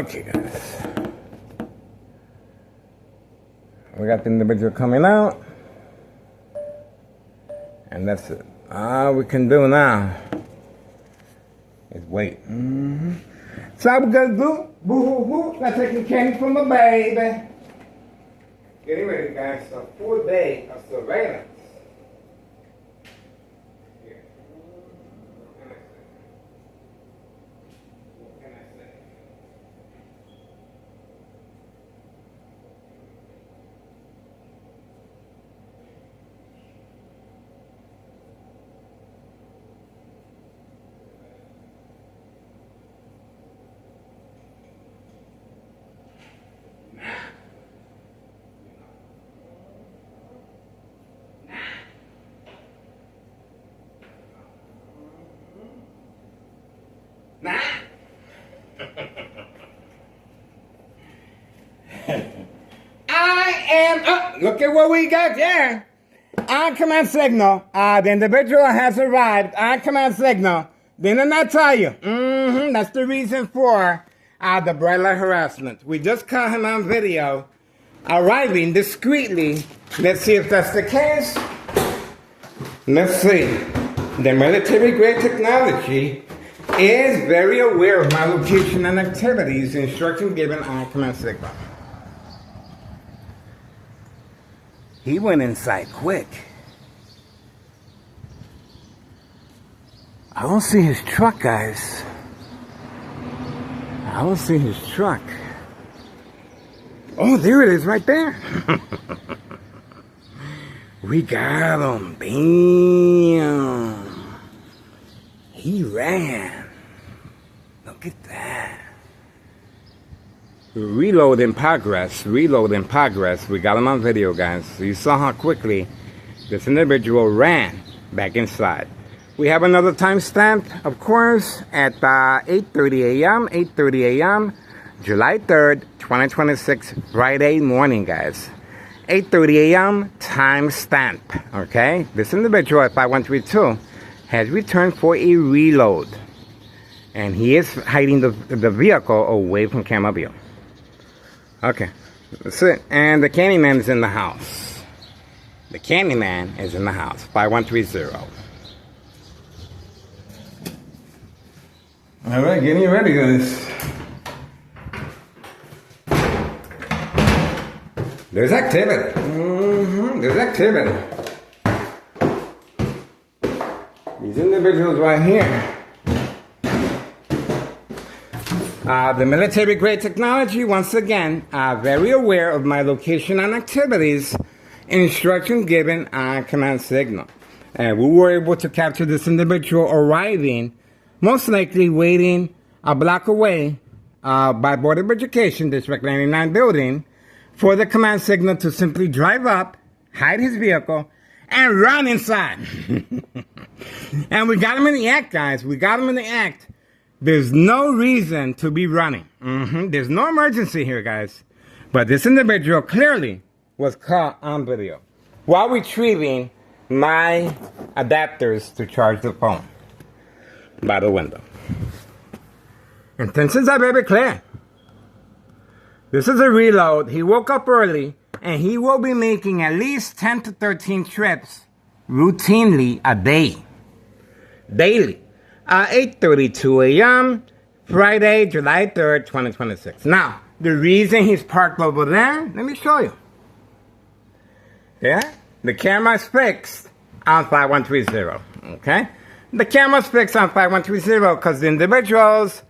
Okay, guys. We got the individual coming out. And that's it. All we can do now is wait. So I'm gonna do boo-hoo-hoo. Not taking candy from the baby. Getting ready, guys. A full day of surveillance. Nah. I am look at what we got there. On command signal. The individual has arrived. On command signal. Didn't I tell you? That's the reason for the bright light harassment. We just caught him on video arriving discreetly. Let's see if that's the case. Let's see. The military grade technology is very aware of my location and activities, instruction given on command signal. He went inside quick. I don't see his truck, guys. I don't see his truck. Oh, there it is right there. We got him. Bam. He ran. Look at that. Reload in progress. Reload in progress. We got him on video, guys. You saw how quickly this individual ran back inside. We have another timestamp, of course, at 8:30 a.m. 8:30 a.m. July 3rd, 2026, Friday morning, guys. 8:30 a.m. timestamp. Okay? This individual at 5132 has returned for a reload. And he is hiding the vehicle away from camera view. Okay, that's it. And the Candyman is in the house. The Candyman is in the house. 5130. All right, getting ready, guys. There's activity. There's activity. These individuals right here. The military grade technology, once again, are very aware of my location and activities, instruction given on command signal. And we were able to capture this individual arriving, most likely waiting a block away by Board of Education, District 99 building, for the command signal to simply drive up, hide his vehicle, and run inside. And we got him in the act, guys. We got him in the act. There's no reason to be running. There's no emergency here, guys. But this individual clearly was caught on video while retrieving my adapters to charge the phone by the window. Intentions are very clear. This is a reload. He woke up early, and he will be making at least 10 to 13 trips routinely a day. Daily. 8:32 a.m., Friday, July 3rd, 2026. Now, the reason he's parked over there, let me show you. Yeah? The camera's fixed on 5130, okay? The camera's fixed on 5130 because the individuals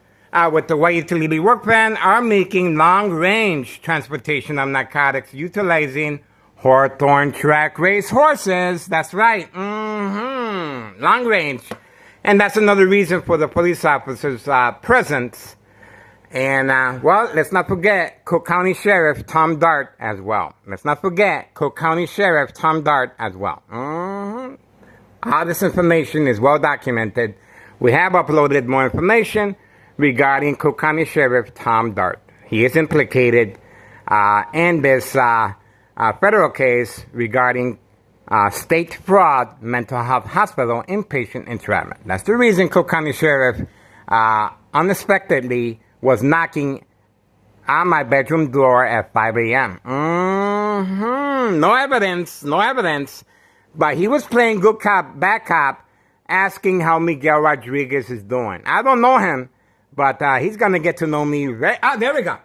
with the white utility work van are making long-range transportation of narcotics utilizing Hawthorne track race horses. That's right. Long range. And that's another reason for the police officers' presence. And, well, let's not forget Cook County Sheriff Tom Dart as well. Let's not forget Cook County Sheriff Tom Dart as well. All this information is well documented. We have uploaded more information regarding Cook County Sheriff Tom Dart. He is implicated in this federal case regarding state fraud mental health hospital inpatient entrapment. That's the reason Cook County Sheriff unexpectedly was knocking on my bedroom door at 5 a.m. No evidence, no evidence. But he was playing good cop, bad cop, asking how Miguel Rodriguez is doing. I don't know him, but he's going to get to know me. There we go.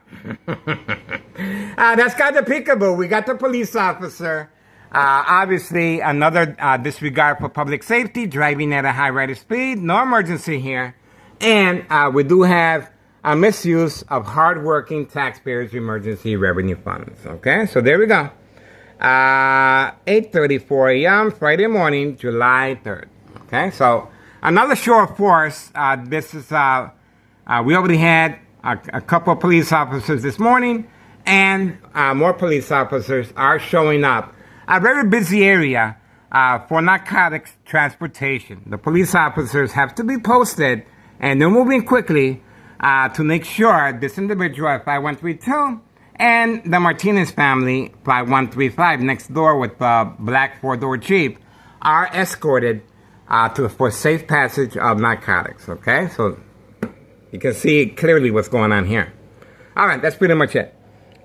That's got the peekaboo. We got the police officer. Obviously, another disregard for public safety, driving at a high rate of speed. No emergency here. And we do have a misuse of hardworking taxpayers' emergency revenue funds. Okay, so there we go. 8:34 a.m. Friday morning, July 3rd. Okay, so another show of force. This is we already had a couple of police officers this morning, and more police officers are showing up. A very busy area for narcotics transportation. The police officers have to be posted, and they're moving quickly to make sure this individual at 5132 and the Martinez family, 5135, next door with the black four-door Jeep, are escorted for safe passage of narcotics. Okay, so you can see clearly what's going on here. All right, that's pretty much it.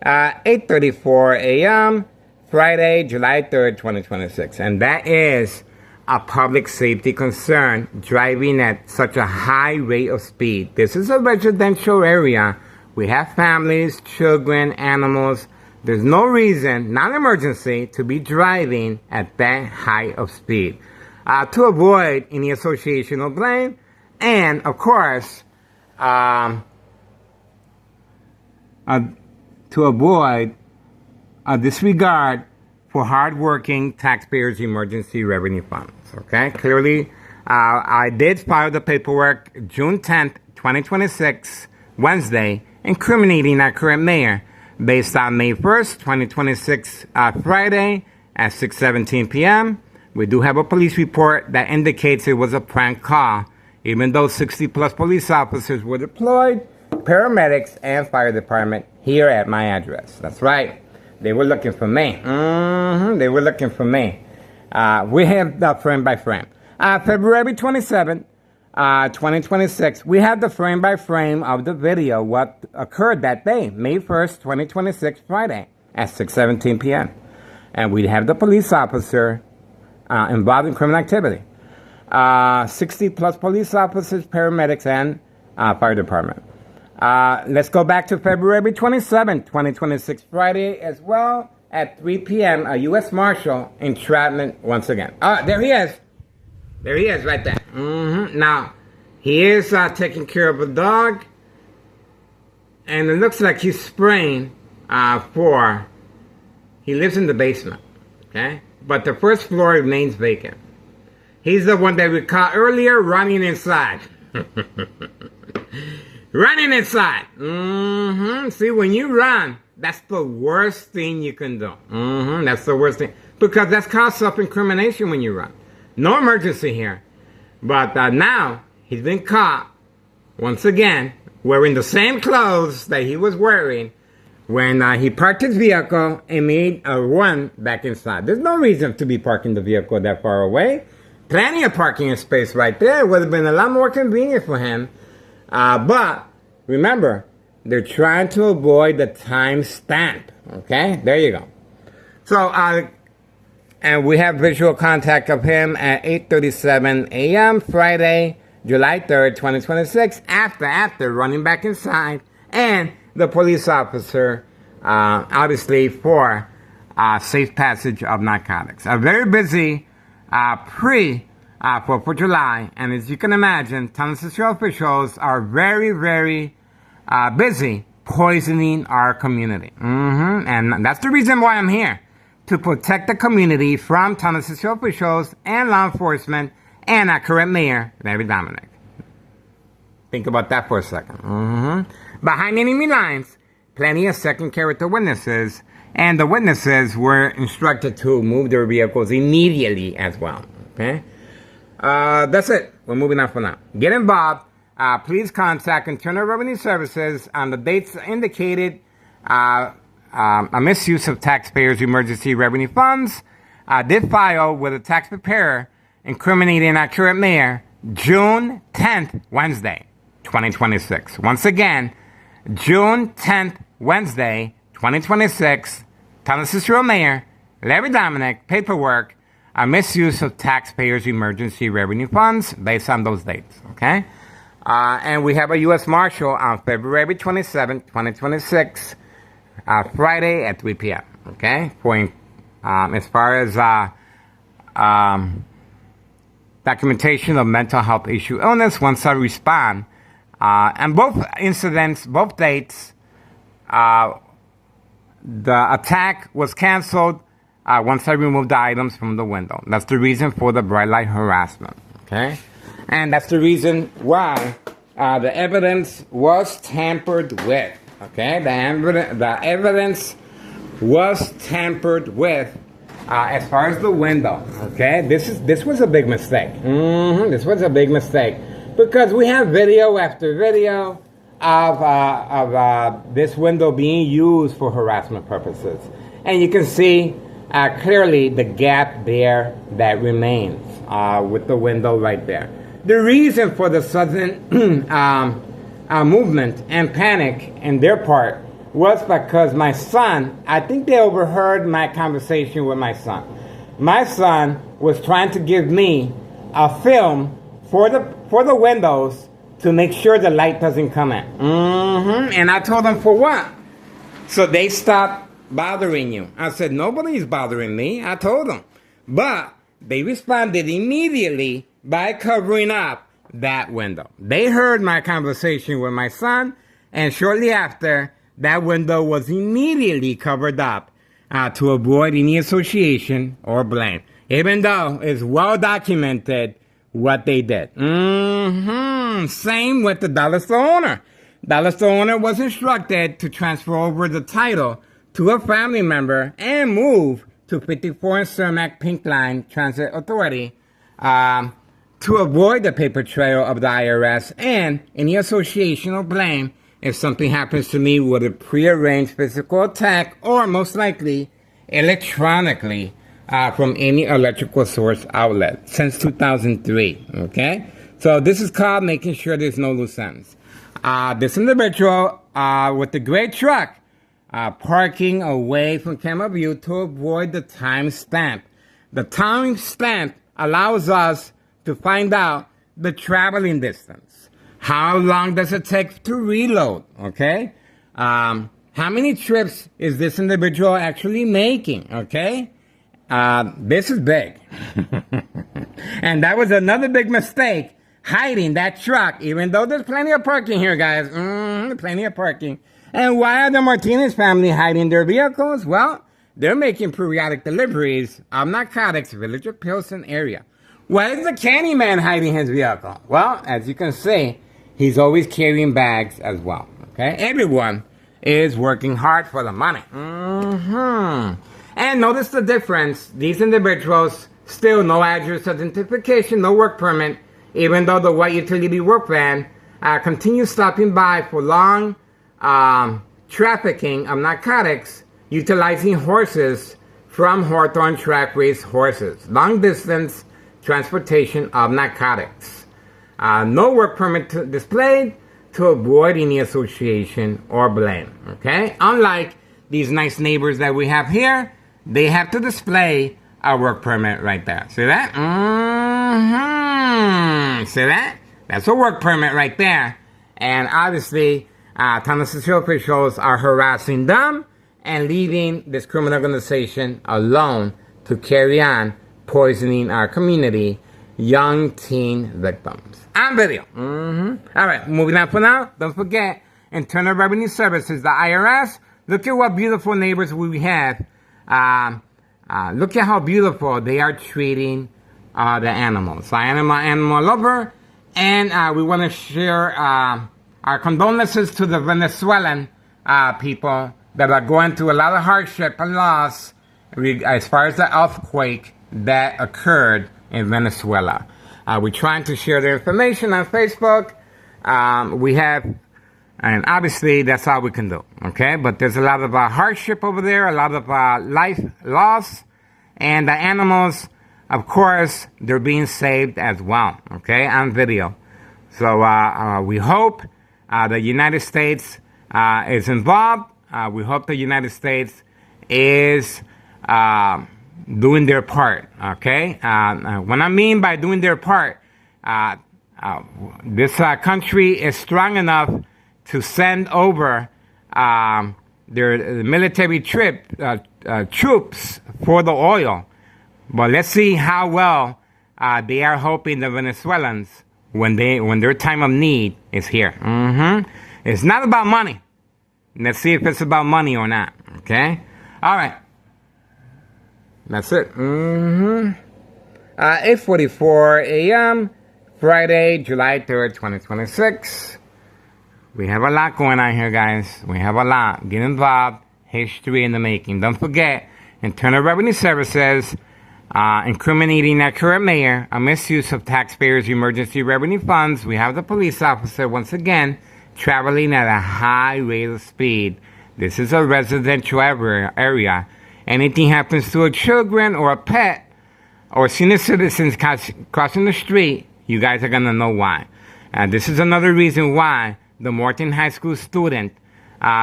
8:34 a.m. Friday, July 3rd, 2026. And that is a public safety concern, driving at such a high rate of speed. This is a residential area. We have families, children, animals. There's no reason, non-emergency, to be driving at that high of speed. To avoid any associational blame, and of course, to avoid a disregard for hardworking taxpayers' emergency revenue funds. Okay, clearly, I did file the paperwork June 10th, 2026, Wednesday, incriminating our current mayor based on May 1st, 2026, Friday at 6:17 p.m. We do have a police report that indicates it was a prank call, even though 60-plus police officers were deployed, paramedics, and fire department here at my address. That's right. They were looking for me. They were looking for me. We have the frame by frame. February 27th, 2026, we have the frame by frame of the video, what occurred that day, May 1st, 2026, Friday, at 6:17 p.m. And we have the police officer involved in criminal activity. 60-plus police officers, paramedics, and fire department. Let's go back to February 27th, 2026, Friday as well, at 3 p.m., a U.S. Marshal entrapment once again. There he is. There he is right there. Now, he is taking care of a dog, and it looks like he's spraying he lives in the basement, okay? But the first floor remains vacant. He's the one that we caught earlier running inside. Running inside. See, when you run, that's the worst thing you can do. That's the worst thing. Because that's called self-incrimination when you run. No emergency here. But now, he's been caught, once again, wearing the same clothes that he was wearing when he parked his vehicle and made a run back inside. There's no reason to be parking the vehicle that far away. Plenty of parking space right there. Would have been a lot more convenient for him. But remember, they're trying to avoid the time stamp. Okay, there you go. So, and we have visual contact of him at 8:37 a.m. Friday, July 3rd, 2026. After running back inside, and the police officer, obviously for safe passage of narcotics. A very busy Fourth of July, and as you can imagine, Tennessee officials are very, very busy poisoning our community. And that's the reason why I'm here, to protect the community from Tennessee officials and law enforcement and our current mayor, Larry Dominic. Think about that for a second. Behind enemy lines, plenty of second character witnesses, and the witnesses were instructed to move their vehicles immediately as well. Okay? That's it. We're moving on for now. Get involved. Please contact Internal Revenue Services on the dates indicated. A misuse of taxpayers' emergency revenue funds. Did file with a tax preparer incriminating our current mayor June 10th, Wednesday, 2026. Once again, June 10th, Wednesday, 2026, Town of Cicero Mayor Larry Dominic, paperwork, a misuse of taxpayers' emergency revenue funds based on those dates, okay? And we have a U.S. Marshal on February 27, 2026, Friday at 3 p.m., okay? For, as far as documentation of mental health issue illness, once I respond, and both incidents, both dates, the attack was canceled once I removed the items from the window. That's the reason for the bright light harassment, okay? And that's the reason why the evidence was tampered with, okay? The evidence was tampered with as far as the window, okay? This was a big mistake. This was a big mistake because we have video after video of this window being used for harassment purposes. And you can see clearly the gap there that remains with the window right there. The reason for the sudden movement and panic in their part was because my son, I think they overheard my conversation with my son. My son was trying to give me a film for the windows to make sure the light doesn't come in. And I told them, for what? So they stopped bothering you. I said, nobody's bothering me. I told them. But they responded immediately by covering up that window. They heard my conversation with my son, and shortly after, that window was immediately covered up to avoid any association or blame, even though it's well documented what they did. Same with the dollar store owner. Dollar store owner was instructed to transfer over the title to a family member and move to 54 Cermak Pink Line Transit Authority to avoid the paper trail of the IRS and any association or blame if something happens to me with a prearranged physical attack or most likely electronically from any electrical source outlet since 2003, okay? So this is called making sure there's no loose ends. This individual with the gray truck parking away from camera view to avoid the time stamp. The time stamp allows us to find out the traveling distance. How long does it take to reload, okay? How many trips is this individual actually making, okay? This is big. And that was another big mistake, hiding that truck, even though there's plenty of parking here, guys. Plenty of parking. And why are the Martinez family hiding their vehicles? Well, they're making periodic deliveries of narcotics, Village of Pilsen area. Why is the Candyman hiding his vehicle? Well, as you can see, he's always carrying bags as well, okay? Everyone is working hard for the money. And notice the difference. These individuals, still no address identification, no work permit, even though the white utility work van continues stopping by for long trafficking of narcotics, utilizing horses from Hawthorne Track Race horses. Long distance transportation of narcotics. No work permit displayed to avoid any association or blame. Okay? Unlike these nice neighbors that we have here, they have to display a work permit right there. See that? See that? That's a work permit right there. And obviously, Town of Cicero officials are harassing them and leaving this criminal organization alone to carry on poisoning our community, young teen victims. On video. All right, moving on for now. Don't forget, Internal Revenue Services, the IRS. Look at what beautiful neighbors we have. Look at how beautiful they are treating the animals. I am an animal lover, and we want to share our condolences to the Venezuelan people that are going through a lot of hardship and loss as far as the earthquake that occurred in Venezuela. We're trying to share the information on Facebook. We have, and obviously that's all we can do, okay? But there's a lot of hardship over there, a lot of life loss, and the animals, of course, they're being saved as well, okay, on video. So we hope the United States is involved We hope the United States is doing their part, okay? What I mean by doing their part, this country is strong enough to send over their military troops for the oil. But let's see how well they are helping the Venezuelans when their time of need is here. It's not about money. Let's see if it's about money or not. Okay? All right. That's it. 8:44 a.m. Friday, July 3rd, 2026. We have a lot going on here, guys. We have a lot. Get involved. History in the making. Don't forget, Internal Revenue Services incriminating our current mayor, a misuse of taxpayers' emergency revenue funds. We have the police officer, once again, traveling at a high rate of speed. This is a residential area. Anything happens to a children or a pet or senior citizens crossing the street, you guys are going to know why. This is another reason why the Morton High School student,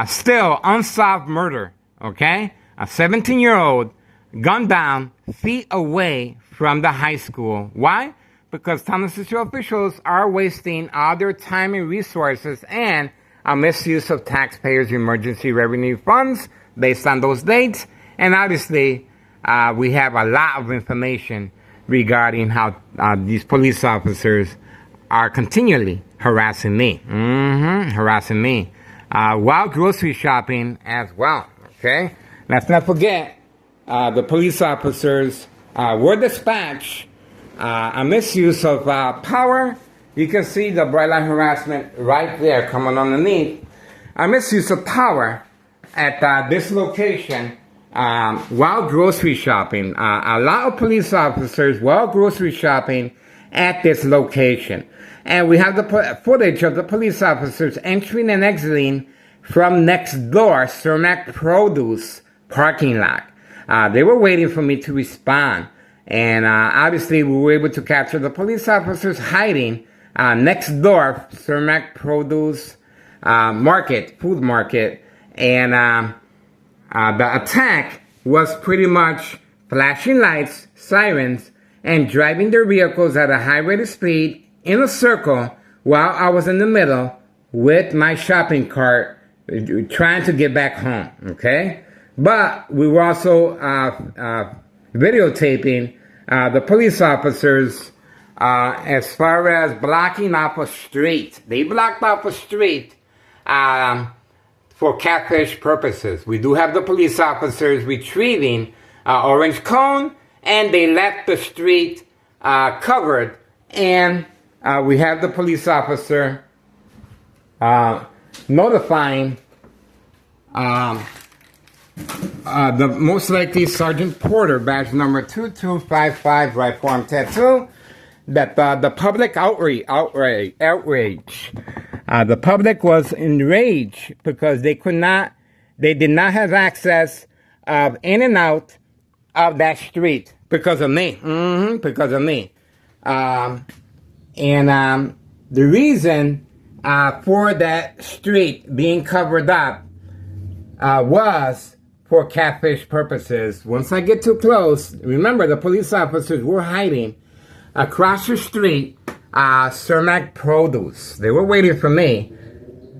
still unsolved murder, okay? A 17-year-old gunned down feet away from the high school. Why? Because Thomas City officials are wasting all their time and resources and a misuse of taxpayers' emergency revenue funds based on those dates. And obviously, we have a lot of information regarding how these police officers are continually harassing me. Harassing me. While grocery shopping as well. Okay? Let's not forget, the police officers were dispatched. A misuse of power. You can see the bright light harassment right there coming underneath. A misuse of power at this location while grocery shopping. A lot of police officers while grocery shopping at this location. And we have the footage of the police officers entering and exiting from next door Cermak Produce parking lot. They were waiting for me to respond. And obviously we were able to capture the police officers hiding next door Cermak Produce food market. And the attack was pretty much flashing lights, sirens, and driving their vehicles at a high rate of speed in a circle while I was in the middle with my shopping cart trying to get back home, okay? But we were also videotaping the police officers as far as blocking off a street. They blocked off a street for catfish purposes. We do have the police officers retrieving orange cone, and they left the street covered. And we have the police officer notifying the most likely Sergeant Porter, badge number 2255, right form tattoo, that the public outrage. The public was enraged because they did not have access of in and out of that street because of me. Because of me. And the reason for that street being covered up was for catfish purposes. Once I get too close, remember the police officers were hiding across the street, Cermak Produce. They were waiting for me.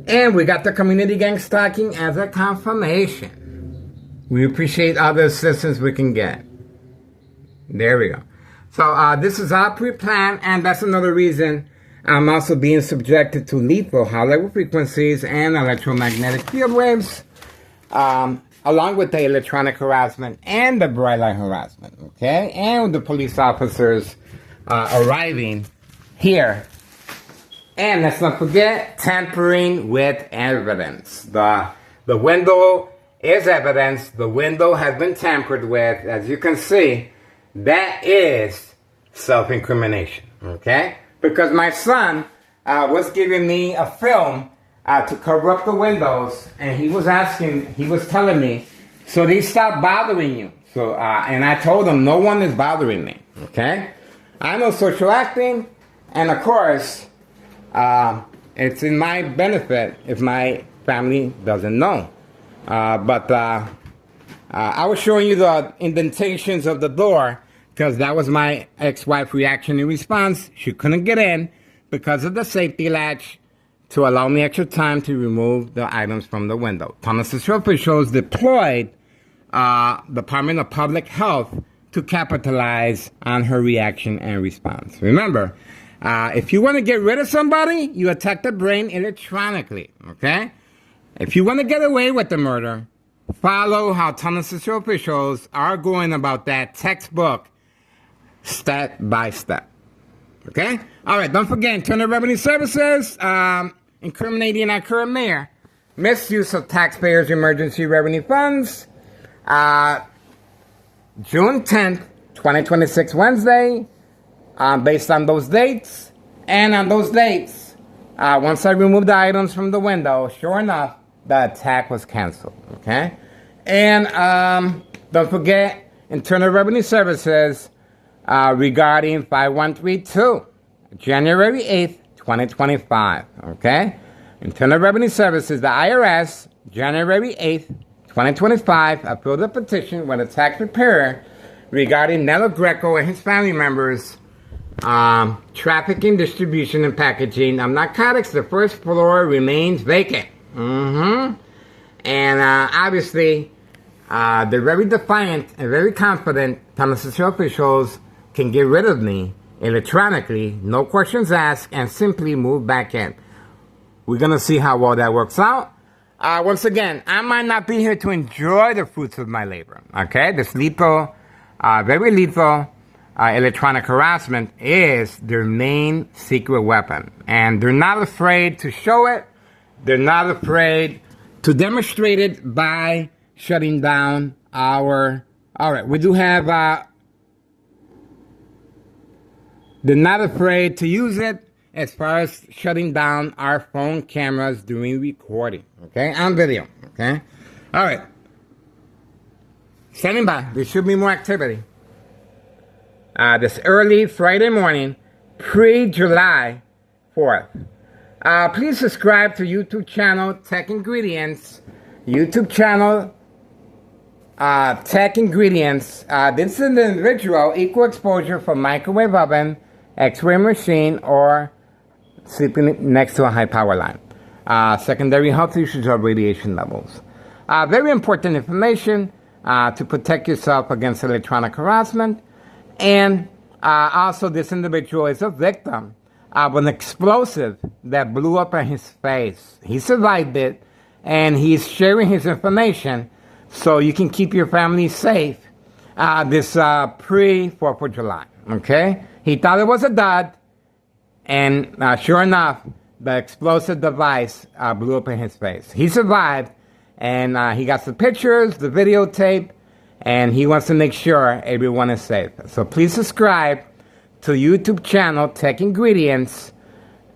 And we got the community gang stalking as a confirmation. We appreciate all the assistance we can get. There we go. So this is all pre-planned, and that's another reason I'm also being subjected to lethal high-level frequencies and electromagnetic field waves, along with the electronic harassment and the bright light harassment, okay? And the police officers arriving here. And let's not forget, tampering with evidence. The window is evidence. The window has been tampered with. As you can see, that is self-incrimination, okay? Because my son was giving me a film to cover up the windows, and he was telling me, so they stopped bothering you. So, and I told him, no one is bothering me, okay? I know social acting, and of course, it's in my benefit if my family doesn't know. But I was showing you the indentations of the door because that was my ex-wife's reaction in response. She couldn't get in because of the safety latch to allow me extra time to remove the items from the window. Thomas officials deployed Department of Public Health to capitalize on her reaction and response. Remember, if you want to get rid of somebody, you attack the brain electronically, okay? If you want to get away with the murder, follow how Thomas officials are going about that textbook step by step, okay? All right, don't forget, Internal Revenue Services, incriminating our current mayor, misuse of taxpayers' emergency revenue funds, June 10th, 2026, Wednesday, based on those dates. And on those dates, once I removed the items from the window, sure enough, the attack was canceled, okay? And don't forget, Internal Revenue Services regarding 5132, January 8th, 2025, okay? Internal Revenue Services, the IRS, January 8th, 2025, appealed a petition with a tax preparer regarding Nello Greco and his family members trafficking, distribution, and packaging of narcotics. The first floor remains vacant. And obviously, they're very defiant and very confident. Thomas officials can get rid of me electronically, no questions asked, and simply move back in. We're going to see how well that works out. Once again, I might not be here to enjoy the fruits of my labor, okay? This lethal, very lethal electronic harassment is their main secret weapon. And they're not afraid to show it. They're not afraid to demonstrate it by shutting down our... All right, we do have... they're not afraid to use it as far as shutting down our phone cameras during recording, okay? On video, okay? All right. Standing by. There should be more activity. This early Friday morning, pre-July 4th. Please subscribe to YouTube channel Tech Ingredients. YouTube channel Tech Ingredients. This is an individual equal exposure from microwave oven, X-ray machine, or sleeping next to a high power line. Secondary health issues of radiation levels. Very important information to protect yourself against electronic harassment. And also this individual is a victim of an explosive that blew up in his face. He survived it, and he's sharing his information so you can keep your family safe this pre-4th of July, okay? He thought it was a dud, and sure enough, the explosive device blew up in his face. He survived, and he got the pictures, the videotape, and he wants to make sure everyone is safe. So please subscribe to YouTube channel Tech Ingredients,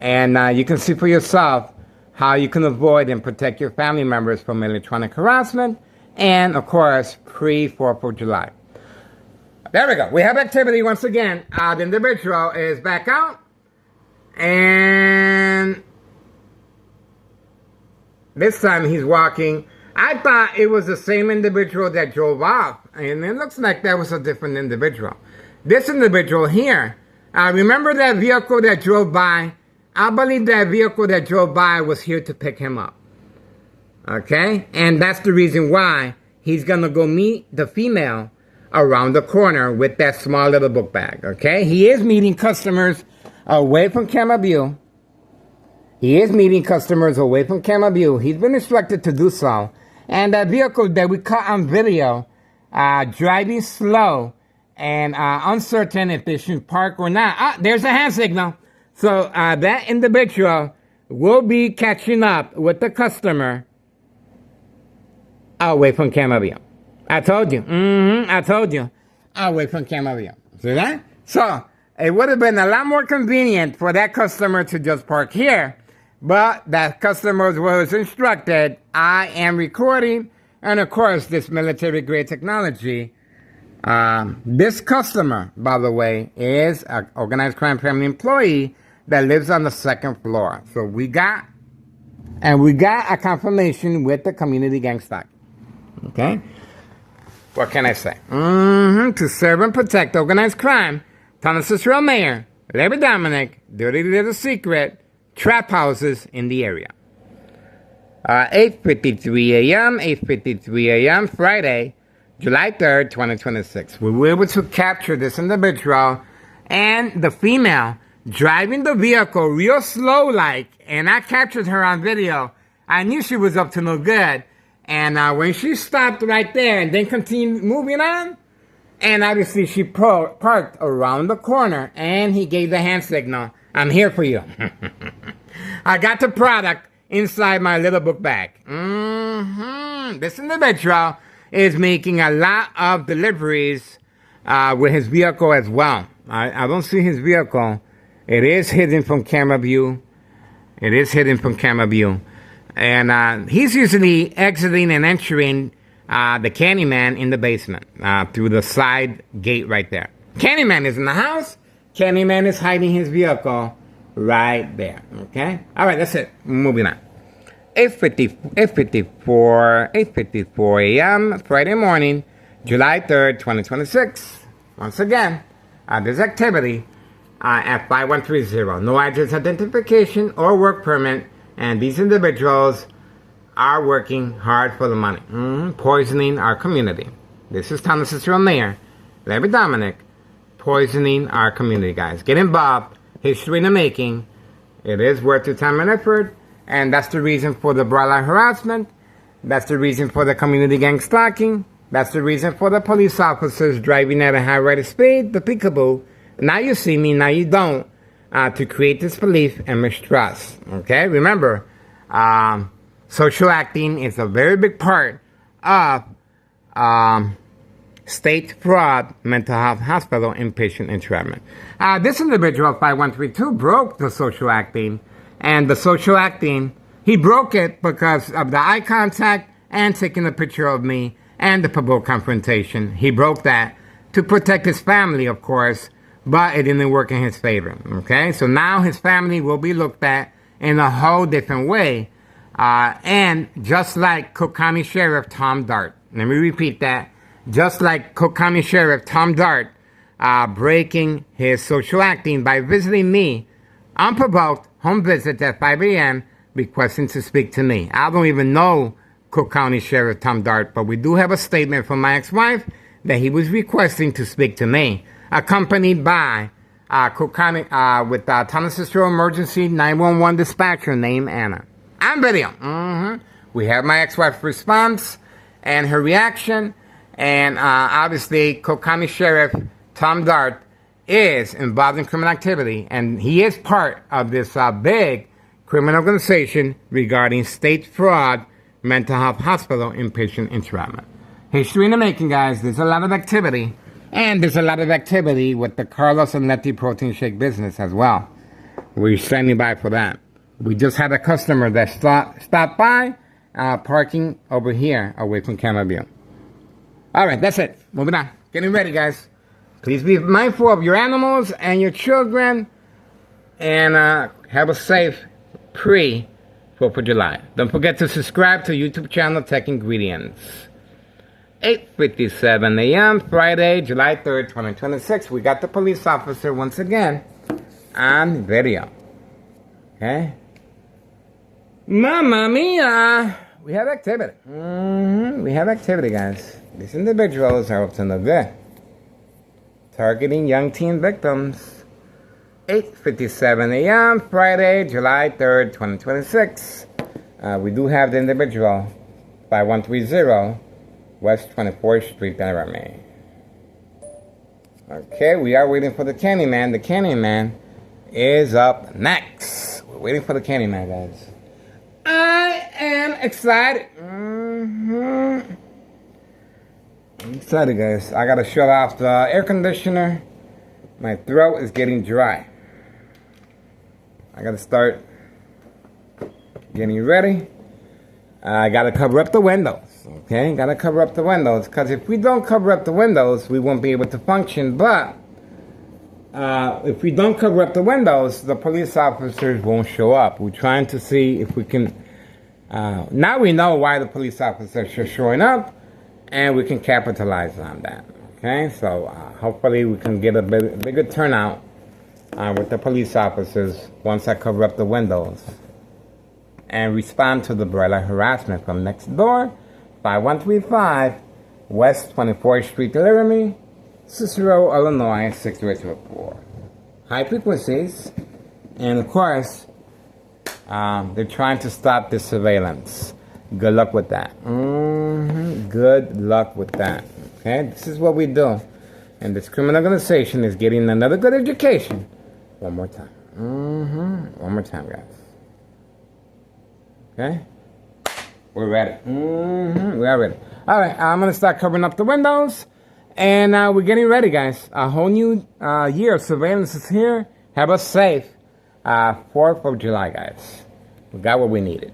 and you can see for yourself how you can avoid and protect your family members from electronic harassment, and of course, pre-4th of July. There we go. We have activity once again. The individual is back out. And this time he's walking. I thought it was the same individual that drove off. And it looks like that was a different individual. This individual here, remember that vehicle that drove by? I believe that vehicle that drove by was here to pick him up. Okay? And that's the reason why he's going to go meet the female around the corner with that small little book bag. Okay? He is meeting customers away from camera view. He is meeting customers away from camera view. He's been instructed to do so. And that vehicle that we caught on video, driving slow and uncertain if they should park or not. There's a hand signal. So that individual will be catching up with the customer away from camera view. I told you. I told you. Away from camera view. See that? So it would have been a lot more convenient for that customer to just park here. But that customer was instructed, I am recording. And of course, this military-grade technology. This customer, by the way, is an organized crime family employee that lives on the second floor. So we got a confirmation with the community gang stock. Okay? What can I say? To serve and protect organized crime, Thomas Cicero Mayor, Larry Dominic, Dirty Little Secret, trap houses in the area. 8:53 a.m., Friday, July 3rd, 2026. We were able to capture this individual and the female driving the vehicle real slow like, and I captured her on video. I knew she was up to no good. And when she stopped right there and then continued moving on, and obviously she parked around the corner and he gave the hand signal. I'm here for you. I got the product inside my little book bag. This individual is making a lot of deliveries with his vehicle as well. I don't see his vehicle. It is hidden from camera view. And he's usually exiting and entering the Candyman in the basement through the side gate right there. Candyman is in the house. Candyman is hiding his vehicle right there. Okay? All right, that's it. Moving on. 8:54 a.m. Friday morning, July 3rd, 2026. Once again, there's activity at 5130. No address identification or work permit. And these individuals are working hard for the money, poisoning our community. This is Thomas Cicero Mayor, Larry Dominic, poisoning our community, guys. Get involved. History in the making. It is worth your time and effort. And that's the reason for the broad harassment. That's the reason for the community gang stalking. That's the reason for the police officers driving at a high rate of speed, the peekaboo. Now you see me, now you don't. To create disbelief and mistrust. Okay? Remember, social acting is a very big part of state fraud, mental health hospital, inpatient entrapment. This individual, 5132, broke the social acting. And the social acting, he broke it because of the eye contact and taking a picture of me and the provoked confrontation. He broke that to protect his family, of course. But it didn't work in his favor, okay? So now his family will be looked at in a whole different way. And just like Cook County Sheriff Tom Dart, let me repeat that. Just like Cook County Sheriff Tom Dart breaking his social acting by visiting me, unprovoked, home visit at 5 a.m., requesting to speak to me. I don't even know Cook County Sheriff Tom Dart, but we do have a statement from my ex-wife that he was requesting to speak to me, accompanied by Cook County, with Thomas Cicero Emergency 911 dispatcher named Anna. On video. We have my ex-wife's response and her reaction. And obviously, Cook County Sheriff Tom Dart is involved in criminal activity. And he is part of this big criminal organization regarding state fraud, mental health hospital, inpatient entrapment. History in the making, guys. There's a lot of activity. And there's a lot of activity with the Carlos and Letty protein shake business as well. We're standing by for that. We just had a customer that stopped by, parking over here away from camera view. All right, that's it. Moving on. Getting ready, guys. Please be mindful of your animals and your children. And have a safe pre-4th of July. Don't forget to subscribe to YouTube channel Tech Ingredients. 8:57 a.m. Friday, July 3rd, 2026. We got the police officer once again on video. Okay? Mamma mia! We have activity. We have activity, guys. These individuals are up to no good. Targeting young teen victims. 8:57 a.m. Friday, July 3rd, 2026. We do have the individual, 5130. West 24th Street, Laramie. Okay, we are waiting for the Candyman. The Candyman is up next. We're waiting for the Candyman, guys. I am excited. I'm excited, guys. I gotta shut off the air conditioner. My throat is getting dry. I gotta start getting ready. I gotta cover up the windows. Okay, gotta cover up the windows, because if we don't cover up the windows, we won't be able to function. But if we don't cover up the windows, the police officers won't show up. We're trying to see if we can. Now we know why the police officers are showing up. and we can capitalize on that. Okay, so hopefully we can get a bigger turnout with the police officers once I cover up the windows and respond to the broiler harassment from next door, 5135 West 24th Street, Laramie, Cicero, Illinois, 60824. High frequencies, and of course, they're trying to stop the surveillance. Good luck with that. Good luck with that. Okay, this is what we do. And this criminal organization is getting another good education. One more time. One more time, guys. Okay? We're ready. We are ready. All right, I'm going to start covering up the windows. And we're getting ready, guys. A whole new year of surveillance is here. Have us safe. 4th of July, guys. We got what we needed.